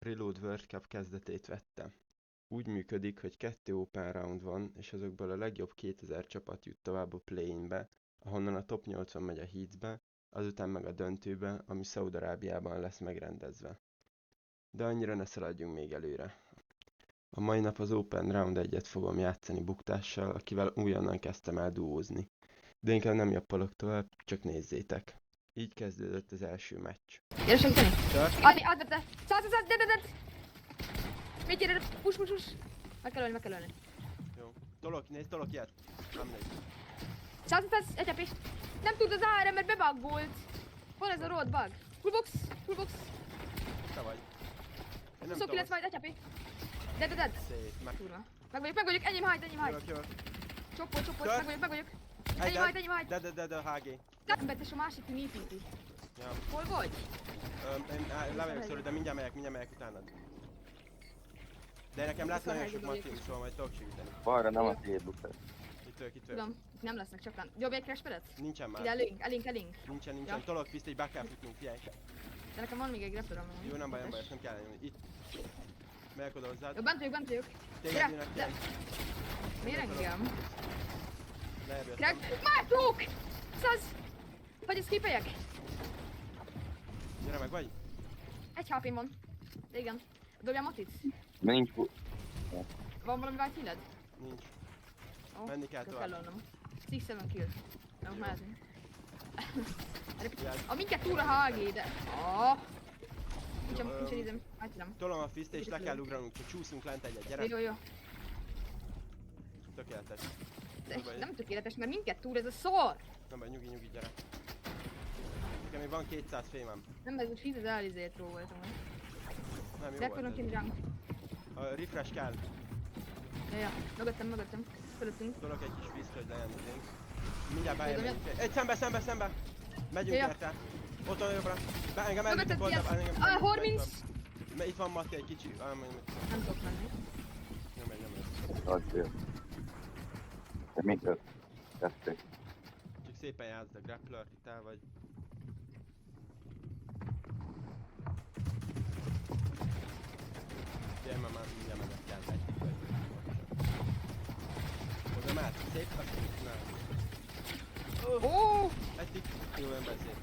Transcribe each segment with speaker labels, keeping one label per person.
Speaker 1: Reload World Cup kezdetét vette. Úgy működik, hogy 2 Open Round van, és azokból a legjobb 2000 csapat jut tovább a play-inbe, ahonnan a top 80 megy a Heatsbe, azután meg a döntőbe, ami Szaúd-Arábiában lesz megrendezve. De annyira ne szaladjunk még előre. A mai nap az Open Round 1-et fogom játszani Buktással, akivel újonnan kezdtem el duózni. De inkább nem jappalok tovább, csak nézzétek. Így kezdődött az első meccs.
Speaker 2: Gyere segíteni!
Speaker 1: Csak?
Speaker 2: Átvette! Száll! Dead! Még gyere! Push! Meg kell ölni.
Speaker 1: Jó. Nézd, tolok ilyet. Nem nézd.
Speaker 2: Száll! Egyepés! Nem tud az ARM, mert bebuggolt! Hol ez a road bug? Fullbox!
Speaker 1: Te vagy. Én nem
Speaker 2: 29 majd egyepé! Dead!
Speaker 1: Szép, meg.
Speaker 2: Kurva. Meg vagyok, enyém hide!
Speaker 1: Jövök.
Speaker 2: Csoport, meg vagyok! Enyém hide!
Speaker 1: De HG.
Speaker 2: Nem betes a másik team EPT.
Speaker 1: Ja.
Speaker 2: Hol vagy?
Speaker 1: Én le vagyok szorul, de mindjárt megyek utánad. De nekem lesz nagyon sok matin, szóval majd tudok segíteni.
Speaker 3: Balra nem a tiéd, Lukasz.
Speaker 1: Itt vagyok.
Speaker 2: Tudom, itt nem lesznek sokan. Jobb egy crash pedet?
Speaker 1: Nincsen már.
Speaker 2: Ide elénk.
Speaker 1: Nincsen.
Speaker 2: Ja.
Speaker 1: Tolok piszt, így be kell futnunk, figyelj.
Speaker 2: De nekem van még egy grappler amúgy.
Speaker 1: Jó, nem baj, ezt nem kell elnyomni. Itt. Megyek oda hozzád.
Speaker 2: Jó, bent vagyok.
Speaker 1: Téged jönnek, figyelj.
Speaker 2: Miért engem?
Speaker 1: Lejjebb jöttem.
Speaker 2: Crack! Mártók! Száz! Vagy skipeljek?
Speaker 1: Gyere meg, vagy?
Speaker 2: Egy HP-m van. De igen. Dobjál matit?
Speaker 3: Nincs
Speaker 2: Van valami white healed?
Speaker 1: Nincs.
Speaker 2: Ó,
Speaker 1: Menni kell
Speaker 2: akkor
Speaker 1: tovább.
Speaker 2: kellene. 6-7 kill. Nem,
Speaker 1: Jó.
Speaker 2: mehetünk.
Speaker 1: Jel.
Speaker 2: A minket túl a HG, de... Nincs idem. Nem.
Speaker 1: Tolom a fiszt és le kell ugranunk, hogy csúszunk lent egyet, gyere.
Speaker 2: Jó.
Speaker 1: Tökéletes.
Speaker 2: De
Speaker 1: Jó vagy.
Speaker 2: nem tökéletes, mert minket túl ez a szar!
Speaker 1: Nem baj, nyugi, gyere. Nekem még van 200 fémem.
Speaker 2: Nem, ez most 10 elizét voltam.
Speaker 1: Nem, jó
Speaker 2: Repülünk
Speaker 1: volt
Speaker 2: ki
Speaker 1: ez.
Speaker 2: junk.
Speaker 1: A refresh kell.
Speaker 2: Ja. Mögöttem. Fölöttünk.
Speaker 1: Tolok egy kis fiszt, hogy legyen izénk. Mindjárt
Speaker 2: Jó,
Speaker 1: bejövünk. Egy szembe! Megyünk
Speaker 2: Ja.
Speaker 1: érte. Ott van jobbra. Engem elvitt
Speaker 2: Mögötted
Speaker 1: oldal.
Speaker 2: ilyen... 30!
Speaker 1: Itt van Matti egy kicsi.
Speaker 2: Nem tudok menni.
Speaker 1: Nem megy.
Speaker 3: Adjél. De mit kezdték?
Speaker 1: Csak szépen játszd a grappler, itt el vagy. Gyere már mindjárt megyek, játsz egy kicsit. Oda már, szép, egy tik, jó ember szép.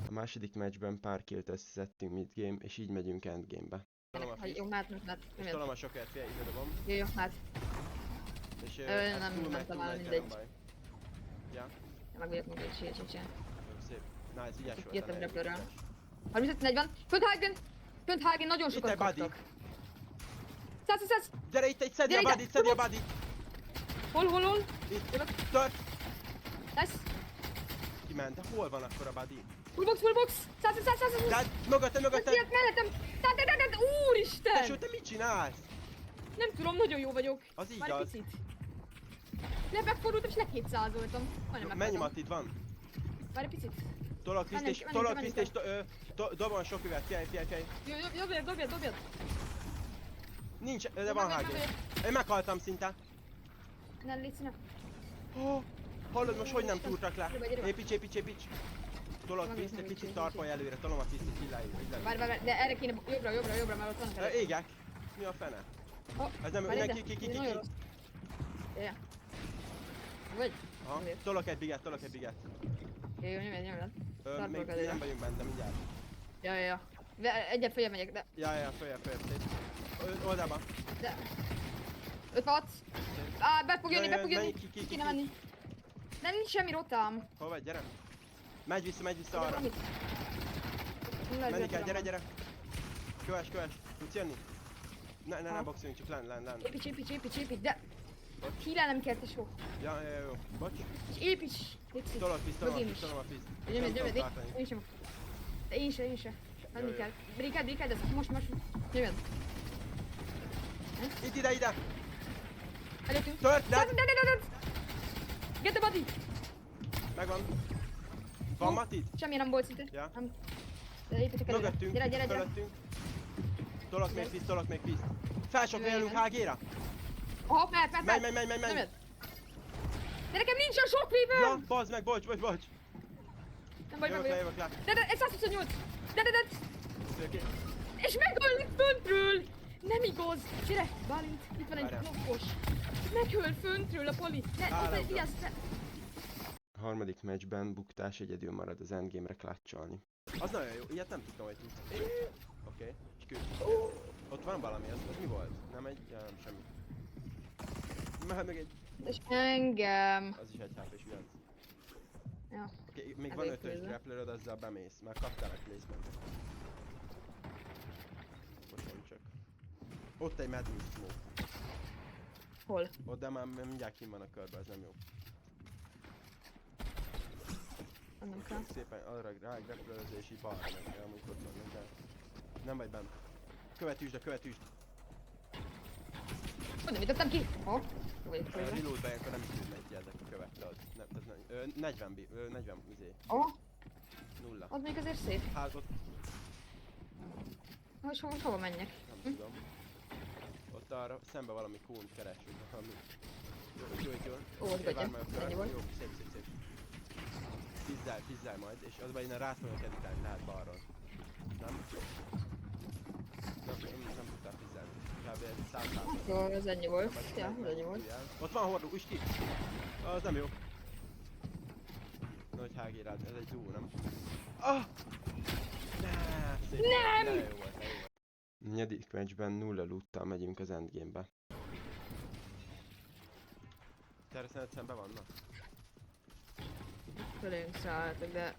Speaker 1: A második meccsben pár killt összeszedtünk midgame, és így megyünk endgame-be. Tolom a fiszt,
Speaker 2: Jó, mehet.
Speaker 1: és tolom a sokert, figyelj, ide dobom.
Speaker 2: Jó, mehet.
Speaker 1: És
Speaker 2: nem találom, mindegy.
Speaker 1: Ja,
Speaker 2: Meg vagyok mindegy, sincs.
Speaker 1: jó, szép. Nice, ügyes volt.
Speaker 2: Jöttem grapplerrel. 35-40. Fönt HG, nagyon sokat
Speaker 1: Itt egy buddy.
Speaker 2: kaptak. 100!
Speaker 1: Gyere itt, szedj
Speaker 2: Gyere
Speaker 1: a
Speaker 2: ide,
Speaker 1: buddy, szedj a buddy.
Speaker 2: Hol?
Speaker 1: Itt,
Speaker 2: Jövök.
Speaker 1: tört.
Speaker 2: Nice.
Speaker 1: Kiment, de hol van akkor a buddy?
Speaker 2: Fullbox! 100!
Speaker 1: De mögöttem!
Speaker 2: Ott ilyet mellettem! De, úristen!
Speaker 1: Tesó, te mit csinálsz?
Speaker 2: Nem tudom, nagyon jó vagyok.
Speaker 1: Az így
Speaker 2: Már egy
Speaker 1: az.
Speaker 2: picit. Megfordultam és le-200-oltam.
Speaker 1: Mennyi matid van?
Speaker 2: Már egy picit.
Speaker 1: Tolok fiszt és dobom a sok üvet, figyelj.
Speaker 2: Dobjad.
Speaker 1: Nincs, de van HG. Én meghaltam szinte.
Speaker 2: Ne, légy színe.
Speaker 1: Hallod most, hogy nem túrtak le?
Speaker 2: Gyere.
Speaker 1: Építs. Tolok fiszt, egy picit tarpolj előre, tolom a fiszt, így le.
Speaker 2: Várj, de erre kéne jobbra, mert ott van a
Speaker 1: Égek. Mi a fene? Ez nem, ki.
Speaker 2: Nagyon rossz. Ja. Vagy?
Speaker 1: Aha, tolok egy biget.
Speaker 2: Jó, nyomjad.
Speaker 1: Még nem vagyunk benne, mindjárt.
Speaker 2: Ja. Egyet följebb megyek, de...
Speaker 1: Ja, följebb, szép. Oldalba.
Speaker 2: De... 56. Be fog jönni. Ki kéne menni. Nem, nincs semmi rotám.
Speaker 1: Hol vagy, gyere. Megy vissza arra. Menni kell, gyere. Köves. Tudsz jönni? Ne boxoljunk, csak len.
Speaker 2: Építs, de... Hílelnem kell, tesó.
Speaker 1: Ja, jó. Bocs.
Speaker 2: És építs.
Speaker 1: Tolom a fiszt.
Speaker 2: Nyomjad. Én se. Menni kell. Brikád, ez most. Nyomjad.
Speaker 1: Itt ide.
Speaker 2: Előttünk.
Speaker 1: Tört,
Speaker 2: De. Get the body.
Speaker 1: Megvan. Van matid?
Speaker 2: Semmi nem volt szinte.
Speaker 1: Ja.
Speaker 2: De építek előre.
Speaker 1: Mögöttünk,
Speaker 2: Gyere.
Speaker 1: fölöttünk. Tolok még fiszt. Felsok vélünk HG-ra.
Speaker 2: Aha, mehet.
Speaker 1: Menj.
Speaker 2: Nyomjad. De nekem nincsen sok vívőm!
Speaker 1: Ja, bazd meg, bocs.
Speaker 2: Nem baj.
Speaker 1: Jövök le.
Speaker 2: De, 128! De!
Speaker 1: Oké.
Speaker 2: És megölnek föntről! igaz! Gyere, Bálint, itt van egy
Speaker 1: Várjál.
Speaker 2: blokkos. Meghöl föntről a poli. Ne,
Speaker 1: Állom,
Speaker 2: ott vigyázz, ne.
Speaker 1: A harmadik meccsben buktás egyedül marad az endgame-re klatcsolni. Az nagyon jó, ilyet nem tudtam, hogy tudsz. Oké, és küld. Ott van valami, az mi volt? Nem egy, ja, nem semmi. Meg egy,
Speaker 2: És engem.
Speaker 1: az is egy HP-s ugyanaz.
Speaker 2: Ja.
Speaker 1: Oké, még
Speaker 2: Ez
Speaker 1: van
Speaker 2: egy
Speaker 1: 5-ös
Speaker 2: kézzel.
Speaker 1: grapplerod, azzal bemész. Már kaptál a placement. Most nem csak. Ott egy Madness smoke.
Speaker 2: Hol?
Speaker 1: Ott, de már mindjárt kim van a körbe, ez nem jó.
Speaker 2: Nem kell.
Speaker 1: Szépen arra rá grapplerözés, így balra menni, amúgy ott vannak, de nem vagy bent. Követüsd, követüsd.
Speaker 2: Hogy nem ütöttem ki? Jó vagyok
Speaker 1: A
Speaker 2: közben.
Speaker 1: reloadba ilyenkor nem tudnak ki ezek a követtel. 40
Speaker 2: Ó,
Speaker 1: nulla.
Speaker 2: az még azért szép.
Speaker 1: Hát ott
Speaker 2: Most hova menjek?
Speaker 1: nem tudom. Ott arra szembe valami kónt keresünk, valami. Jó.
Speaker 2: Ó, ott
Speaker 1: Várj
Speaker 2: vagy.
Speaker 1: meg a követ.
Speaker 2: Ennyi volt.
Speaker 1: Jó, szép. Tizzál majd, és azban innen rá fogok editálni, lehet balról. Nem? Nem tudtál tizzálni. Kb. egy 100%.
Speaker 2: Jó, az ennyi volt. Ja, az ennyi volt.
Speaker 1: Ott van hordó, üst ki! Az nem jó. Nagy HG rád, ez egy duó, nem? Ah! Szép.
Speaker 2: Nem!
Speaker 1: De jó volt. Negyedik meccsben 0 loottal megyünk az endgame-be. Terre szerinted szembe vannak?
Speaker 2: Felénk szálltak, de...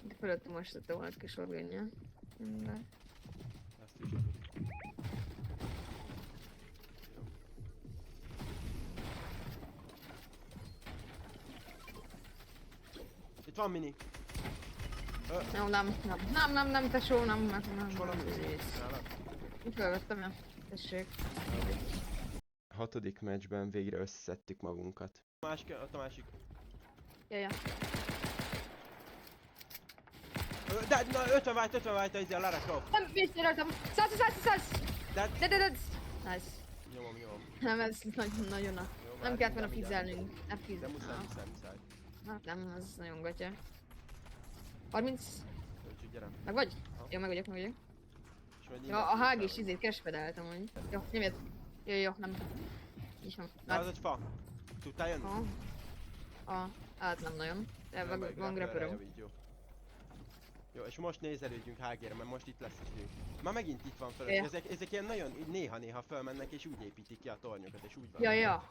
Speaker 2: De fölöttem most tette volna egy kis orgényel. De...
Speaker 1: Ezt is tudjuk. Itt van mini.
Speaker 2: Jó, nem, tesó, nem.
Speaker 1: Valami
Speaker 2: Rész.
Speaker 1: nálad?
Speaker 2: Itt felvettem, ja. Tessék.
Speaker 1: A hatodik meccsben végre összeszedtük magunkat. Ott a másik.
Speaker 2: Ja.
Speaker 1: De, na, 50 vájt, izé a Lara Croft.
Speaker 2: Nem, vissza rajtam. 100.
Speaker 1: De,
Speaker 2: De. Nice.
Speaker 1: nyomom.
Speaker 2: Nem, ez nagyon a...
Speaker 1: Jó,
Speaker 2: Nem
Speaker 1: várj,
Speaker 2: kellett volna
Speaker 1: mindjárt.
Speaker 2: fizzelnünk. Nem
Speaker 1: De
Speaker 2: fizzel.
Speaker 1: muszáj.
Speaker 2: Hát nem, az nagyon gatya. 30.
Speaker 1: Úgyhogy gyere.
Speaker 2: Meg vagy?
Speaker 1: Aha.
Speaker 2: Jó, meg vagyok.
Speaker 1: És majd
Speaker 2: Ja, a HG-s izét cashpedeltem, hogy. Jó, nyomjad. Jó, nem. Így van.
Speaker 1: Na, az egy fa. Tudtál jönni?
Speaker 2: Hát nem nagyon. De
Speaker 1: Nem,
Speaker 2: van
Speaker 1: grapple-re
Speaker 2: grapperöm.
Speaker 1: javít, jó, és most nézelődjünk HG-re, mert most itt lesz is view. Már megint itt van fel,
Speaker 2: Ja.
Speaker 1: ezek ilyen nagyon néha-néha fölmennek és úgy építik ki a tornyokat és úgy van.
Speaker 2: Ja.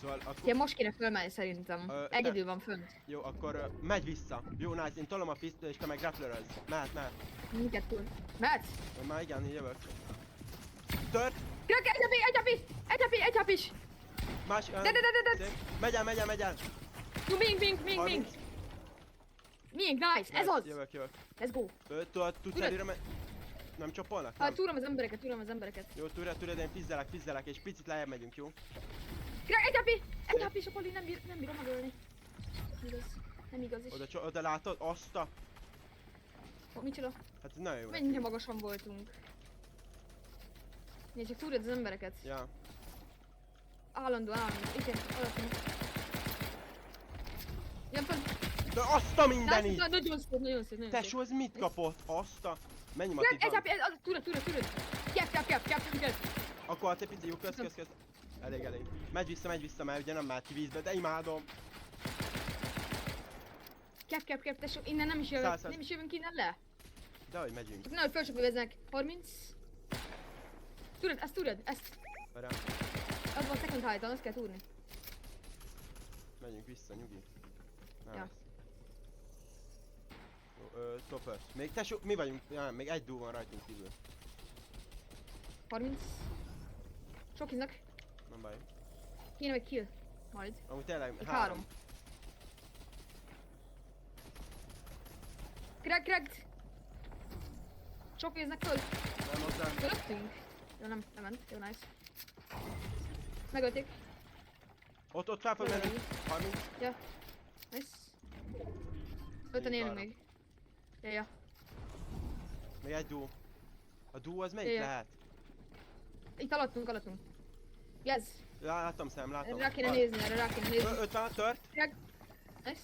Speaker 1: Szóval akkor...
Speaker 2: Ja, most kéne fölmenni szerintem. Egyedül van fönt.
Speaker 1: Jó, akkor megy vissza. Jó, nice, én tolom a pisztolyt és te meg grappleröz. Mehet.
Speaker 2: Minket túl. Mehetsz?
Speaker 1: Már igen, így jövök. Tört!
Speaker 2: Krak, egy hapis!
Speaker 1: Másik...
Speaker 2: De.
Speaker 1: Szép. Megy el!
Speaker 2: Jó, mink.
Speaker 1: 30.
Speaker 2: Mink, nice, ez az!
Speaker 1: Jövök.
Speaker 2: Let's go.
Speaker 1: Tudsz előre menni? Nem csapolnak?
Speaker 2: Hát
Speaker 1: Nem.
Speaker 2: túrom az embereket.
Speaker 1: Jó, tudod, én fizzelek, és picit lejjebb megyünk, jó?
Speaker 2: Krak, egy hapis, a poli nem bírom megölni. Nem igaz is.
Speaker 1: Oda látod? Azt a...
Speaker 2: Micsoda?
Speaker 1: Hát ez nagyon jó.
Speaker 2: Mennyire magasan voltunk. Nézd, csak túrod az embereket.
Speaker 1: Ja.
Speaker 2: Állandó. Igen, alattunk. Jön föl.
Speaker 1: De azt a mindenit!
Speaker 2: Nagyon szép.
Speaker 1: Tesó, ez mit kapott? Azt a... Mennyi
Speaker 2: Krak,
Speaker 1: matit
Speaker 2: egy
Speaker 1: van?
Speaker 2: hapis, túrod. Kep.
Speaker 1: Akkor te pici, jó, kösz. Elég. Megy vissza, mert ugye nem mehet ki vízbe, de imádom.
Speaker 2: Kep, tesó, innen nem is jövünk.
Speaker 1: Száz.
Speaker 2: Nem is jövünk innen le.
Speaker 1: De hogy megyünk.
Speaker 2: Csak nehogy fölcsapva veznek. 30. Túrod, ezt.
Speaker 1: Várjál.
Speaker 2: Az van second height-on, azt kell túrni.
Speaker 1: Megyünk vissza, nyugi.
Speaker 2: Ja.
Speaker 1: Nice. Jó, top 5. Még tesó, mi vagyunk? Ja, még egy duo van rajtunk kívül.
Speaker 2: 30. Sok iznak.
Speaker 1: Nem baj.
Speaker 2: Kéne meg kill. Majd.
Speaker 1: Amúgy tényleg
Speaker 2: Még
Speaker 1: 3.
Speaker 2: Cracked. Sok iznak föl.
Speaker 1: Nem hozzám.
Speaker 2: Fölöttünk. Jó, nem ment. Jó, nice. Megölték.
Speaker 1: Ott fel fog menni. 30.
Speaker 2: Ja. Nice. 5-en élünk még. Ja.
Speaker 1: Még egy duo. A duo az melyik
Speaker 2: Ja.
Speaker 1: lehet?
Speaker 2: Itt alattunk. Yes.
Speaker 1: Látom.
Speaker 2: Rá kéne nézni.
Speaker 1: 50 tört.
Speaker 2: Crack. Nice.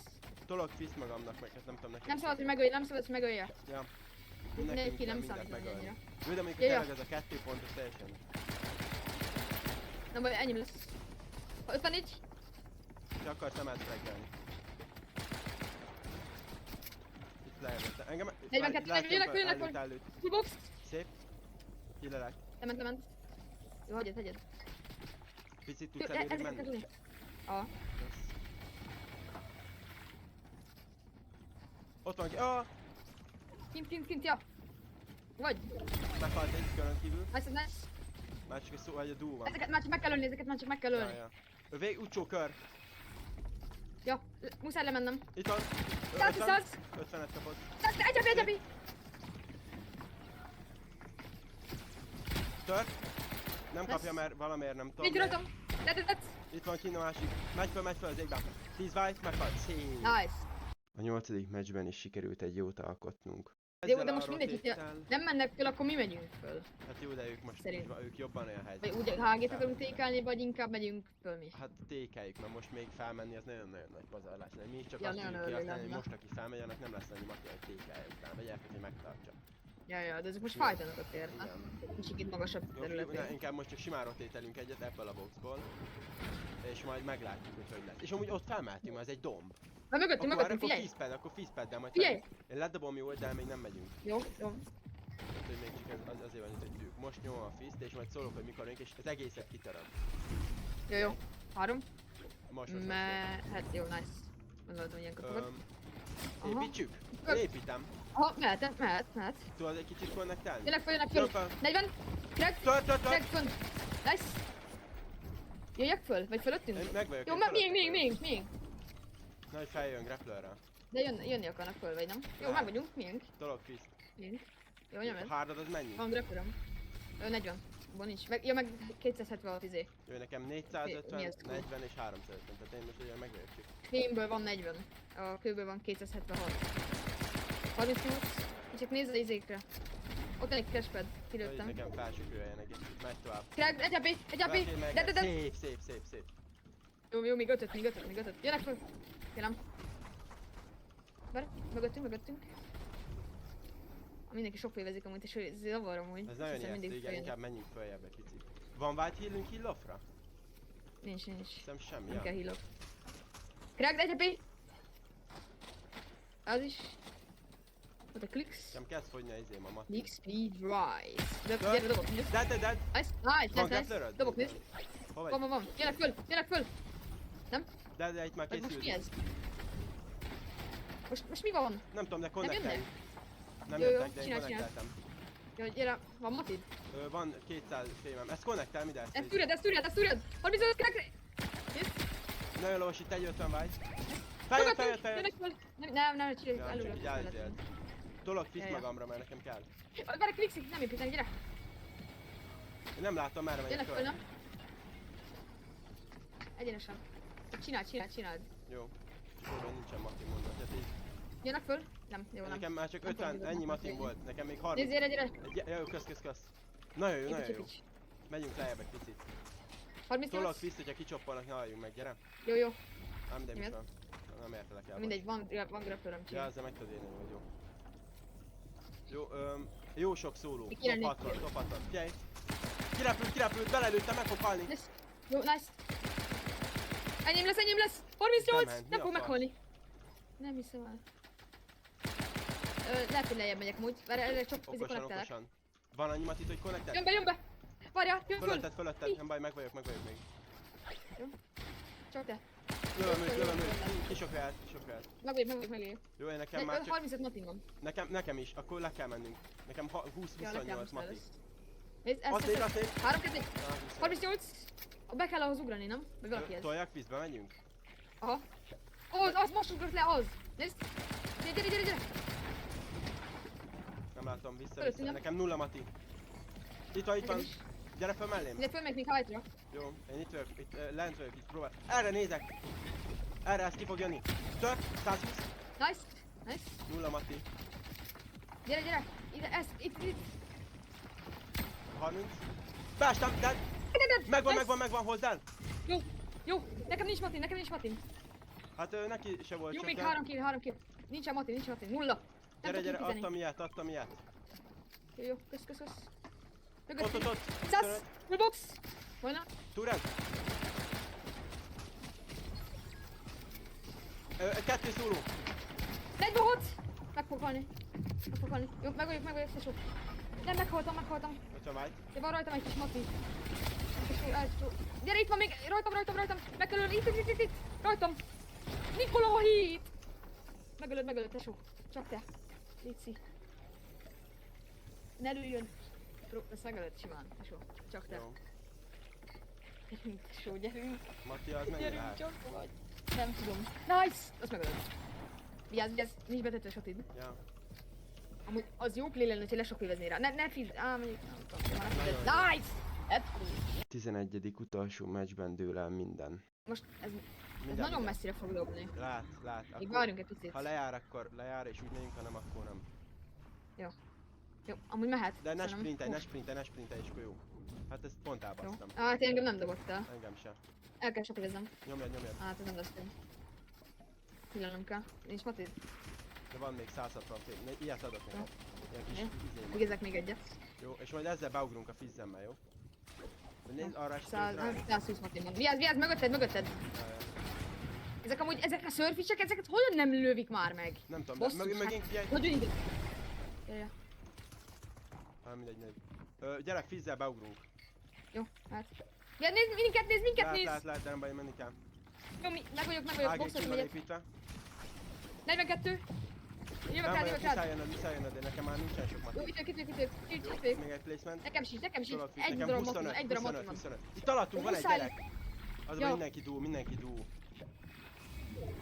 Speaker 1: Tolok fiszt magamnak, meg hát nem tudom neki.
Speaker 2: Nem szabad, hogy megölje.
Speaker 1: Ja. Nekünk
Speaker 2: Neki
Speaker 1: kell
Speaker 2: nem
Speaker 1: mindent
Speaker 2: számít
Speaker 1: megölni.
Speaker 2: annyira.
Speaker 1: Jó, de mondjuk
Speaker 2: Ja, ja.
Speaker 1: tényleg ez a 2 pontos teljesen.
Speaker 2: Nem baj, ennyi lesz. 54.
Speaker 1: Csak akarsz emelt fraggelni. Itt lehetett. Engem...
Speaker 2: 42, jönnek föl.
Speaker 1: Előtt.
Speaker 2: Fullbox.
Speaker 1: Szép. Hillelek.
Speaker 2: Lement. Jó, hagyjad.
Speaker 1: Picit
Speaker 2: Jó,
Speaker 1: tudsz előrébb menni?
Speaker 2: ezeket. Ja.
Speaker 1: Ott van ki. Ah!
Speaker 2: Kint, ja. Vagy.
Speaker 1: Meghalt egy körön kívül.
Speaker 2: Nice.
Speaker 1: Már csak egy szó, vagy a duo van.
Speaker 2: Ezeket már csak meg kell ölni, ezeket már csak meg kell ölni.
Speaker 1: Ja. Utcsó kör.
Speaker 2: Ja, muszáj lemennem.
Speaker 1: Itt van.
Speaker 2: 100.
Speaker 1: 50-et kapott.
Speaker 2: Egyebi.
Speaker 1: Tört. Nem
Speaker 2: Lesz.
Speaker 1: kapja, mert valamiért nem tudom.
Speaker 2: Nincs rajtam. Dead.
Speaker 1: Itt van kint a másik. Megy föl az égbe. 10 white, meghalt. Szép.
Speaker 2: Nice.
Speaker 1: A 8. meccsben is sikerült egy jót alkotnunk.
Speaker 2: De jó,
Speaker 1: Ezzel
Speaker 2: de
Speaker 1: a
Speaker 2: most mindegy, hogyha
Speaker 1: rotéttel-
Speaker 2: nem mennek föl, akkor mi megyünk föl.
Speaker 1: Hát jó, de ők most
Speaker 2: Szerint.
Speaker 1: ők jobban olyan
Speaker 2: Vagy
Speaker 1: helyzetben.
Speaker 2: úgy HG-t akarunk tékelni, vagy inkább megyünk föl mi.
Speaker 1: Hát tékeljük, mert most még felmenni az nagyon-nagyon nagy pazarlás. Mi is csak
Speaker 2: Ja,
Speaker 1: azt
Speaker 2: nagyon
Speaker 1: tudjuk
Speaker 2: örülök
Speaker 1: kihasználni, hogy
Speaker 2: benne.
Speaker 1: most aki felmegy, annak nem lesz annyi maki, hogy tékelje utána, vagy elfelé megtartsa.
Speaker 2: Ja, de ezek most fájtanak a térnek.
Speaker 1: Igen.
Speaker 2: Kicsit itt magasabb
Speaker 1: Jó,
Speaker 2: területén.
Speaker 1: inkább most csak simán rotételünk egyet ebből a boxból. És majd meglátjuk, hogy lesz. És amúgy ott felmeltünk, mert ez egy domb.
Speaker 2: Na mögöttünk,
Speaker 1: Akkor
Speaker 2: figyelj!
Speaker 1: akkor fizzpaddel majd
Speaker 2: Figyelj!
Speaker 1: Én ledobom jó, de még nem megyünk.
Speaker 2: Jó.
Speaker 1: Hát, hogy még csak azért van itt, hogy tűk. Most nyomom a fizzt, és majd szólok, hogy mikor jönk, és az egészet kitöröm.
Speaker 2: Jó. 3.
Speaker 1: Most.
Speaker 2: Hát jó, nice. Gondoltam, ilyenkor fogod. Aha.
Speaker 1: Építsük?
Speaker 2: Ö-
Speaker 1: Építem.
Speaker 2: Aha, mehet.
Speaker 1: Tudod egy kicsit connectálni?
Speaker 2: Jönnek föl.
Speaker 1: Jön fel.
Speaker 2: 40. Crack.
Speaker 1: Tört!
Speaker 2: Föl. Nice. Jöjjek föl? Vagy fölöttünk?
Speaker 1: Én meg vagyok.
Speaker 2: Jó,
Speaker 1: én
Speaker 2: miénk.
Speaker 1: Na, hogy feljön grapplerrel.
Speaker 2: De jönni akarnak föl, vagy nem? Jó, meg vagyunk, miénk.
Speaker 1: Tolok fizzt.
Speaker 2: Jó, nyomjad.
Speaker 1: Hardad az mennyi?
Speaker 2: Van grapperem. 40. Abban nincs. Meg 276 izé.
Speaker 1: Jó, nekem 450,
Speaker 2: Mi ez?
Speaker 1: 40 és 350, tehát én most ugye meg vagyok csak.
Speaker 2: Fémből van 40. A kőből van 276. 38. Csak nézz az izékre. Ott van egy crashpad. Kilőttem.
Speaker 1: Nekem felső kőhelyen egy megy tovább.
Speaker 2: Crack, egy AP. De.
Speaker 1: Szép.
Speaker 2: Jó, még 5. Jönnek föl. Kérem. Várj, mögöttünk. Mindenki sok févezik amúgy, és hogy zavarom úgy.
Speaker 1: Ez nagyon ijesztő, igen, inkább menjünk följebb egy picit. Van white healünk heal-offra?
Speaker 2: Nincs.
Speaker 1: Hiszem semmi,
Speaker 2: Nem
Speaker 1: ja.
Speaker 2: kell heal-off. Crack, egy AP. Az is. Ott a clicks.
Speaker 1: Nem kezd fogyni a izém a mat.
Speaker 2: Nick speed rise. Gyere, dobok, nézd.
Speaker 1: Dead. Van
Speaker 2: Nice.
Speaker 1: grappleröd?
Speaker 2: Dobok, nézd.
Speaker 1: Hol vagy?
Speaker 2: Van. Jönnek föl.
Speaker 1: De itt már
Speaker 2: Vagy most mi
Speaker 1: készül.
Speaker 2: ez? Most mi van?
Speaker 1: Nem tudom, de
Speaker 2: Nem
Speaker 1: connecteljük. Nem
Speaker 2: Jó,
Speaker 1: jöttek, de én
Speaker 2: csinálj.
Speaker 1: connecteltem.
Speaker 2: Jó, gyere, van matid?
Speaker 1: Van 200 fémem. Ezt connectel, mi
Speaker 2: Ezt túrjad! 35 crack! Nézd!
Speaker 1: Nagyon lovas, itt egy 50 white. Feljött.
Speaker 2: Jönnek föl! Nem, csinálj,
Speaker 1: Ja,
Speaker 2: előre.
Speaker 1: csak így állítélt. Tolok fizz
Speaker 2: Ja.
Speaker 1: magamra, mert nekem kell.
Speaker 2: Várj, klikszik, nem építem, gyere!
Speaker 1: Én nem látom, merre megyek
Speaker 2: Jönnek föl,
Speaker 1: föl.
Speaker 2: nem? Egyenesen. Csináld.
Speaker 1: Jó. Csak hogy nincsen matim mondva. Tehát így.
Speaker 2: Jönnek föl? Nem, jó, nem.
Speaker 1: Nekem már csak
Speaker 2: Nem
Speaker 1: 50,
Speaker 2: tudom,
Speaker 1: ennyi
Speaker 2: hogy
Speaker 1: matim
Speaker 2: matim.
Speaker 1: volt. Nekem még 30.
Speaker 2: Nézd, gyere!
Speaker 1: Jó, kösz. Nagyon jó.
Speaker 2: Építs.
Speaker 1: Megyünk lejjebb egy picit.
Speaker 2: 38.
Speaker 1: Tolok fizz, hogyha kicsoppolnak, ne halljunk meg, gyere.
Speaker 2: Jó.
Speaker 1: Ám mindegy, most
Speaker 2: Miért?
Speaker 1: van. Nem értelek el.
Speaker 2: Mindegy, van grapplőröm,
Speaker 1: Ja,
Speaker 2: csinálj.
Speaker 1: ezzel meg tudod élni, hogy jó. Jó sok szóló.
Speaker 2: Még kéne
Speaker 1: Top 60. Figyelj. Kirepült, belelőttem, meg fog halni.
Speaker 2: Jó, nice. Enyém lesz! 38!
Speaker 1: Bement, mi
Speaker 2: Nem
Speaker 1: a
Speaker 2: fog
Speaker 1: fasz?
Speaker 2: meghalni. Nem hiszem el. Lehet, hogy lejjebb megyek amúgy. Várj, erre csak konnektelek.
Speaker 1: Okosan. Van annyi matit, hogy konnektel?
Speaker 2: Jön be! Várjál, jön föl!
Speaker 1: Fölötted, nem baj, meg vagyok még.
Speaker 2: Csak te.
Speaker 1: Lövöm őt. Kisok lehet.
Speaker 2: Meg vagyok.
Speaker 1: Jó, én nekem már csak...
Speaker 2: 35 matin van.
Speaker 1: Nekem is, akkor le kell mennünk. Nekem 20-28 mati.
Speaker 2: Nézd,
Speaker 1: Azt nézd.
Speaker 2: 3-2. 38. Be kell ahhoz ugrani, nem? Vagy valaki ez.
Speaker 1: Toljak vízbe, menjünk?
Speaker 2: Aha. Az most ugrott le, az! Nézd! Gyere!
Speaker 1: Nem látom, vissza.
Speaker 2: Fölöttünk, nem?
Speaker 1: Nekem 0 mati. Itt van.
Speaker 2: is.
Speaker 1: Gyere fel mellém.
Speaker 2: Ide fölmegy még hátra.
Speaker 1: Jó, én itt vagyok, lent vagyok, itt próbál. Erre nézek! Erre, ez ki fog jönni. Tört, 120,
Speaker 2: Nice.
Speaker 1: 0 mati,
Speaker 2: Gyere! Ide, itt.
Speaker 1: 30. Beestem, de megvan, hozd el!
Speaker 2: Jó, nekem nincs matin.
Speaker 1: Hát neki se volt
Speaker 2: Jó,
Speaker 1: csak,
Speaker 2: még
Speaker 1: de...
Speaker 2: 3 kill. Nincsen matin, 0. Nem
Speaker 1: Gyere,
Speaker 2: tudok építeni.
Speaker 1: adtam ilyet.
Speaker 2: Jó, kösz.
Speaker 1: Ott.
Speaker 2: Szász! Full box! Majdnem.
Speaker 1: Túrán. Kettő szóló.
Speaker 2: 46! Meg fog halni. Jó, meg vagyok, tesó. Nem, meghaltam.
Speaker 1: Hogyha vágy.
Speaker 2: De van rajtam egy kis mati. Gyere, itt van még, rajtam. Meg kell ölni, itt. Rajtam. Nikola hit! Megölöd, tesó. Csak te. Léci. Ne lőjön. Ezt megölöd simán, tesó. Csak te.
Speaker 1: Jó.
Speaker 2: Gyerünk, tesó, gyerünk.
Speaker 1: Mati, az mennyi
Speaker 2: Gyerünk,
Speaker 1: lehet?
Speaker 2: csak vagy. Nem tudom. Nice! Azt megölöd. Vigyázz, nincs betetve sotid.
Speaker 1: Ja.
Speaker 2: Amúgy az jó play lenne, hogyha lesokvévezni rá. Ne fizz... mondjuk nem tudom. Már
Speaker 1: Nagyon
Speaker 2: fizz.
Speaker 1: jó.
Speaker 2: Nice!
Speaker 1: 11. utolsó meccsben dől el minden.
Speaker 2: Most ez
Speaker 1: Mindjárt,
Speaker 2: nagyon
Speaker 1: mindjárt.
Speaker 2: messzire fog dobni.
Speaker 1: Lát.
Speaker 2: Még
Speaker 1: Akkor,
Speaker 2: várjunk egy picit.
Speaker 1: ha lejár, akkor lejár, és úgy megyünk, ha nem, akkor nem.
Speaker 2: Jó, amúgy mehet.
Speaker 1: De ne
Speaker 2: szerintem.
Speaker 1: sprintelj, és akkor jó. Hát ezt pont
Speaker 2: Jó.
Speaker 1: elbasztam.
Speaker 2: Hát engem nem dobott el.
Speaker 1: Engem sem.
Speaker 2: El kell sokvéznem.
Speaker 1: Nyomjad.
Speaker 2: Hát ez nem lesz jó. Figyelnem kell. Nincs matid?
Speaker 1: De van még 160 fél. Ilyet adok neked. Ilyen kis
Speaker 2: Jó.
Speaker 1: izé.
Speaker 2: Vigezek még egyet.
Speaker 1: Jó, és majd ezzel beugrunk a fizzemmel, jó? Nézd, arra is rá.
Speaker 2: 120 matid van. Vigyázz, mögötted. Ezek amúgy, ezek a szörficsek, ezeket hogyan nem lövik már meg?
Speaker 1: Nem tudom,
Speaker 2: Basszus,
Speaker 1: de mögénk figyelj.
Speaker 2: Nagyon ide. Ja.
Speaker 1: Mindegy. Gyerek, fizzel, beugrunk.
Speaker 2: Jó, hát. Ja, nézd minket, nézd!
Speaker 1: Lát, de nem baj, menni kell.
Speaker 2: Jó, meg vagyok,
Speaker 1: HG
Speaker 2: boxoltam
Speaker 1: ki van
Speaker 2: egyet.
Speaker 1: építve.
Speaker 2: 42. Jövök
Speaker 1: Nem
Speaker 2: rád,
Speaker 1: baj,
Speaker 2: jövök rád.
Speaker 1: visszajönöd, de nekem már nincsen sok
Speaker 2: Jó,
Speaker 1: mati.
Speaker 2: itt.
Speaker 1: Még egy placement.
Speaker 2: Nekem is.
Speaker 1: Tudod,
Speaker 2: Egy
Speaker 1: nekem
Speaker 2: darab
Speaker 1: 25,
Speaker 2: motim van.
Speaker 1: 25. Itt alattunk van egy
Speaker 2: Muszáj.
Speaker 1: gyerek. Az
Speaker 2: Ja.
Speaker 1: mindenki dúl.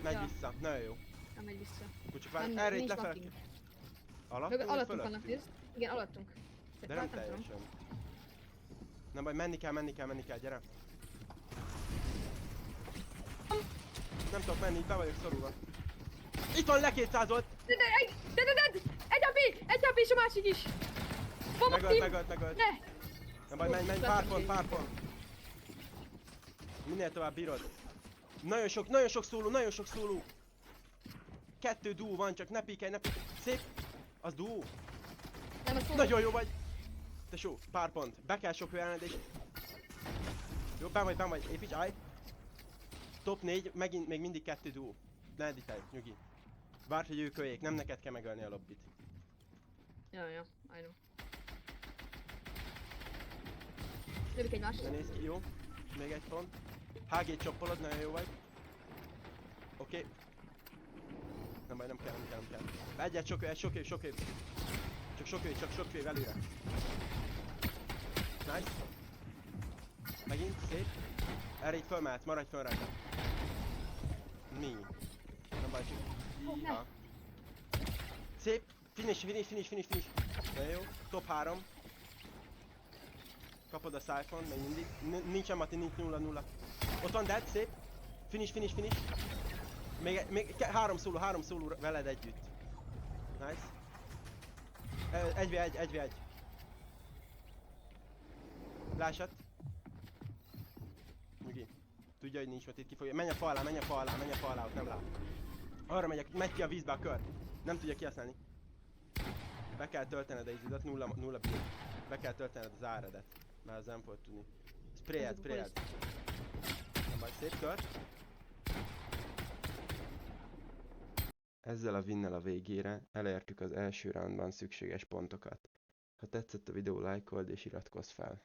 Speaker 1: Megy
Speaker 2: Ja.
Speaker 1: vissza, nagyon jó.
Speaker 2: Nem megy vissza.
Speaker 1: Kucsuk,
Speaker 2: Nem,
Speaker 1: erre itt
Speaker 2: nincs
Speaker 1: lefelé.
Speaker 2: locking.
Speaker 1: Alattunk, vagy
Speaker 2: Alattunk vannak,
Speaker 1: fölöttünk?
Speaker 2: nézd. Igen, alattunk.
Speaker 1: De nem teljesen. Nem baj, menni kell, gyere. Nem tudok menni, itt be vagyok szorulva. Itt van, le200-olt!
Speaker 2: Egy HP és a másik is. Van motim.
Speaker 1: Megölt.
Speaker 2: Ne.
Speaker 1: Nem baj, menj, pár pont. Minél tovább bírod. Nagyon sok szóló. 2 duó van, csak ne pikelj. Szép. Az duó.
Speaker 2: Nem, a szó.
Speaker 1: Nagyon jó vagy. Tesó, pár pont. Be kell sok ölned és... Jó, benn vagy. Építs, állj. Top 4, megint még mindig 2 duó. Ne editelj, nyugi. Várd, hogy ők öljék, nem neked kell megölni a lobbit.
Speaker 2: Ja, I know. Lövik egymást.
Speaker 1: Nézd ki, jó. Még egy pont. HG csoppolod, nagyon jó vagy. Oké. Nem baj, nem kell. Egyet sok év. Csak sok év előre. Nice. Megint, szép. Erre itt fölmehetsz, maradj föl rajta. Mi? Nem baj, csak... Ja. Szép. Finish. Nagyon jó. Top 3. Kapod a Siphon, még mindig. Nincsen Mati, nincs 0-0. Ott van Dead, szép. Finish. Még 3 szóló veled együtt. Nice. 1v1. Lásat. Nyugi. Tudja, hogy nincs, mert itt kifogja. Menj a fa alá, ott nem lát. Arra megy ki a vízbe a kör. Nem tudja kihasználni. Be kell töltened az izidat, nulla bír. Be kell töltened az áredet. Mert az nem fog tudni. Sprayed. Nem baj, szép kör. Ezzel a winnel a végére elértük az első roundban szükséges pontokat. Ha tetszett a videó, lájkold és iratkozz fel.